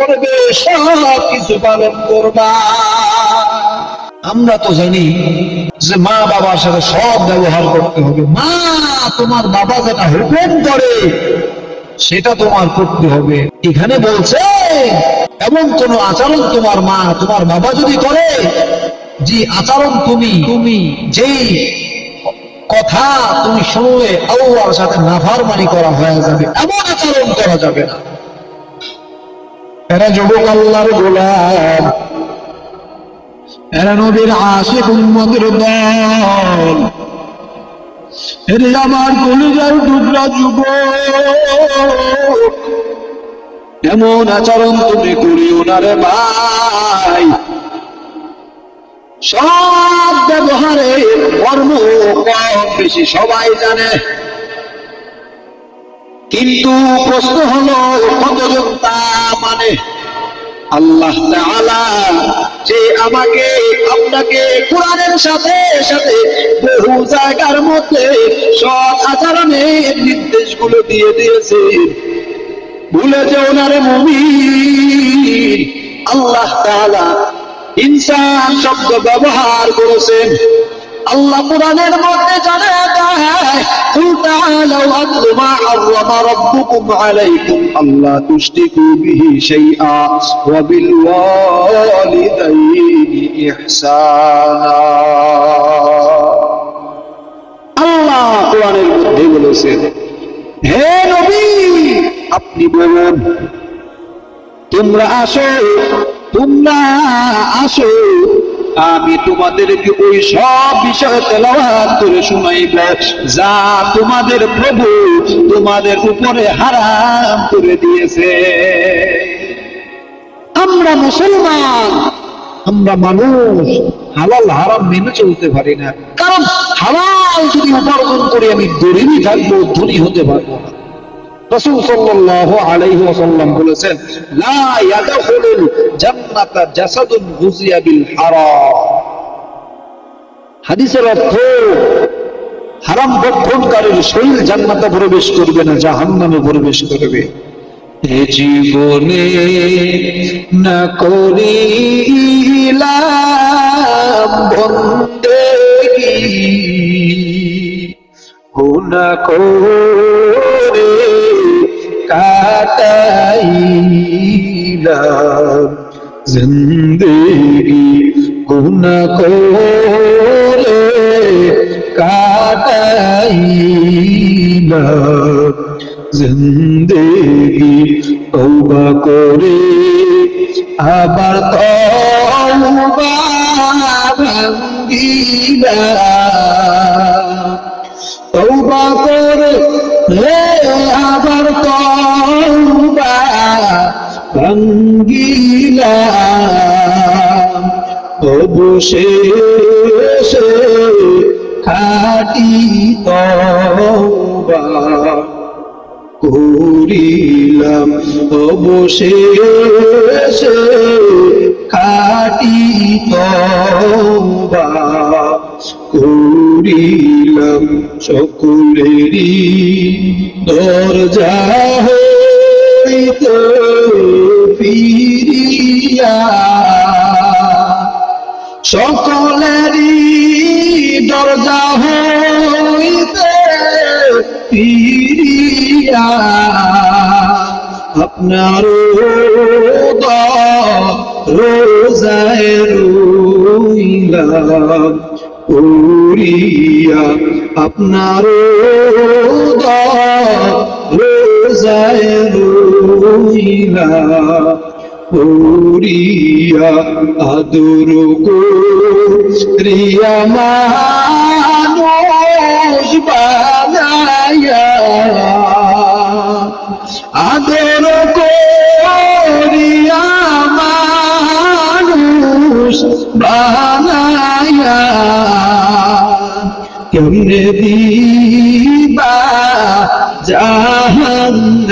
করবে, সব কিছু পালন করবা। আমরা তো জানি যে মা বাবার সাথে সব ব্যবহার করতে হবে। মা তোমার বাবা যেটা হুকুম করে সেটা তোমার করতে হবে। এখানে বলছে এমন কোন আচরণ তোমার মা তোমার বাবা যদি করে, যে আচরণ তুমি যেই কথা তুমি শুনলে আল্লাহর সাথে নাফরমানি করা হয়ে যাবে, এমন আচরণ করা যাবে না। এরা যুবক আল্লাহর গোলাম, এরা নবীর আশিক উম্মতের দল। এর আমার কলিজার টুকরা যুবক, এমন আচরণ তুমি করিও না রে ভাই। সব ব্যবহারে কর্ম কম বেশি সবাই জানে, কিন্তু প্রশ্ন হলো কতজন তা মানে। আল্লাহ তাআলা যে আমাকে আপনাকে কোরআনের সাথে সাথে বহু জায়গার মধ্যে সৎ আচরণের নির্দেশগুলো দিয়ে দিয়েছে, ভুলে যেও না রে মুমিন। আল্লাহ তাআলা ইনসান শব্দ ব্যবহার করেছেন। আল্লাহ কোরআনের মধ্যে জানায় দেয়, কুল তাআলাউ আতলু মা হারামা রাব্বুকুম আলাইকুম আল্লা তুশরিকু বিহি শাইআ ওয়া বিল ওয়ালিদাইনি ইহসানা। আল্লাহ কোরআনের মধ্যে বলেছেন, হে নবী আপনি বলুন, তোমরা আসো আমি তোমাদেরকে ওই সব বিষয় তেলাওয়াত করে শুনাইব যা তোমাদের প্রভু তোমাদের উপরে হারাম করে দিয়েছে। আমরা মুসলমান, আমরা মানুষ হালাল হারাম মেনে চলতে পারি না, কারণ হালাল যদি উপার্জন করে আমি গরিবই থাকবো, ধনী হতে পারবো না। রাসূল সাল্লাল্লাহু আলাইহি ওয়াসাল্লাম বলেছেন, লা ইয়াদখুলুল জান্নাতা জাসাদুন গুযিয়া বিল হারাম। হাদিসের অর্থ, হারাম ভক্ষণকারীর শরীর জান্নাতে প্রবেশ করবে না, জাহান্নামে প্রবেশ করবে। এ জীবনে না করিলাম বন্দেগি, গুনাহ করে কাটাইলাম জিন্দেগি, গুনাহ করে কাটাইলাম জিন্দেগি। তওবা করে আবার তওবা ভাঙ্গিলাম, তওবা করে আবার তওবা ভাঙ্গিলাম, অবশেষে খাঁটি তওবা করিলাম, অবশেষে খাঁটি তওবা করিলাম। সকলেরই দরজা হইতে ফিরিয়া, সকলেরই দরজা হইতে ফিরিয়া আপনার রোজায় রইলাম পড়িয়া, আপনার রোজায় রইলাম পড়িয়া। আদর করিয়া মানুষ বানাইয়া, আদর করিয়া মানুষ বানাইয়া, কেমনে দিবা জাহান্নামে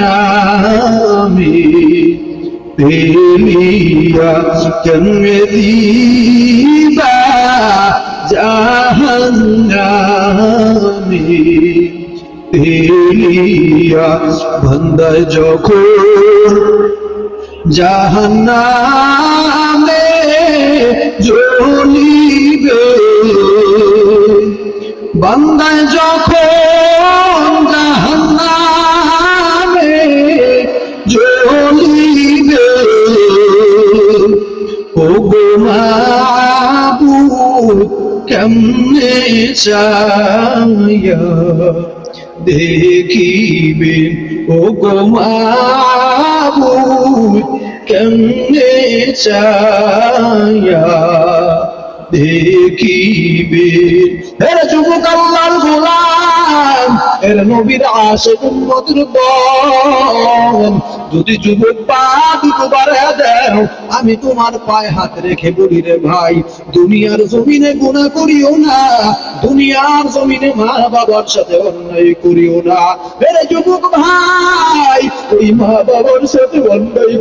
ফেলিয়া, কেমনে দিবা জাহান্নামে ফেলিয়া। বান্দায় যখন জাহান্নামে জ্বলিবে। বান্দায় যখন জাহান্নামে জ্বলিবে, ওগো মাবুদ কেমনে চাইয়া দেখিবে, ওগো মাবুদ কেমনে চাইয়া দেখিবে। এরা যুবক আল্লাহর গোলাম, এরা নবীর আশিক উম্মতের দল। যদি যুবক পা দুটো বাড়ায় দাও, আমি তোমার পায়ে হাত রেখে বলি রে ভাই, দুনিয়ার জমিনে গুনাহ করিও না, দুনিয়ার জমিনে মা বাবার সাথে অন্যায় করিও না। এরে যুবক ভাই, ওই মা বাবার সাথে অন্যায়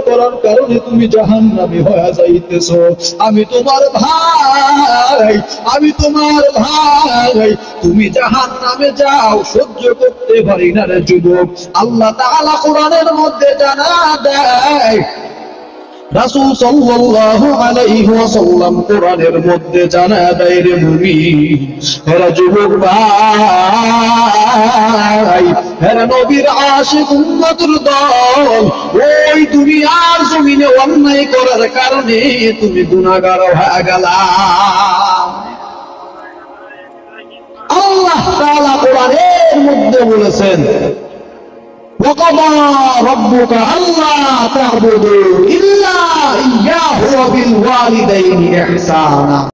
করার কারণে তুমি জাহান্নামী হয়ে যাইতেছো। আমি তোমার ভাই, আমি তোমার ভাই, তুমি জাহান্নামে যাও, সহ্য করতে পারি না রে যুবক। আল্লাহ তাআলা কোরআনের মধ্যে জানা দেয়, রাসূল সাল্লাল্লাহু আলাইহি ওয়াসাল্লাম কোরআনের মধ্যে জানা দেয় রে মুমিন, এরা যুবক ভাই, এরা নবীর আশিক উম্মতের দল। ওই দুনিয়ার জমিনে অন্যায় করার কারণে তুমি গুনাহগার হয়ে গেলা। আল্লাহ তাআলা কোরআনের মধ্যে বলেছেন, وَقَضَى رَبُّكَ أَلَّا تَعْبُدُوا إِلَّا إِيَّاهُ وَبِالْوَالِدَيْنِ إِحْسَانًا।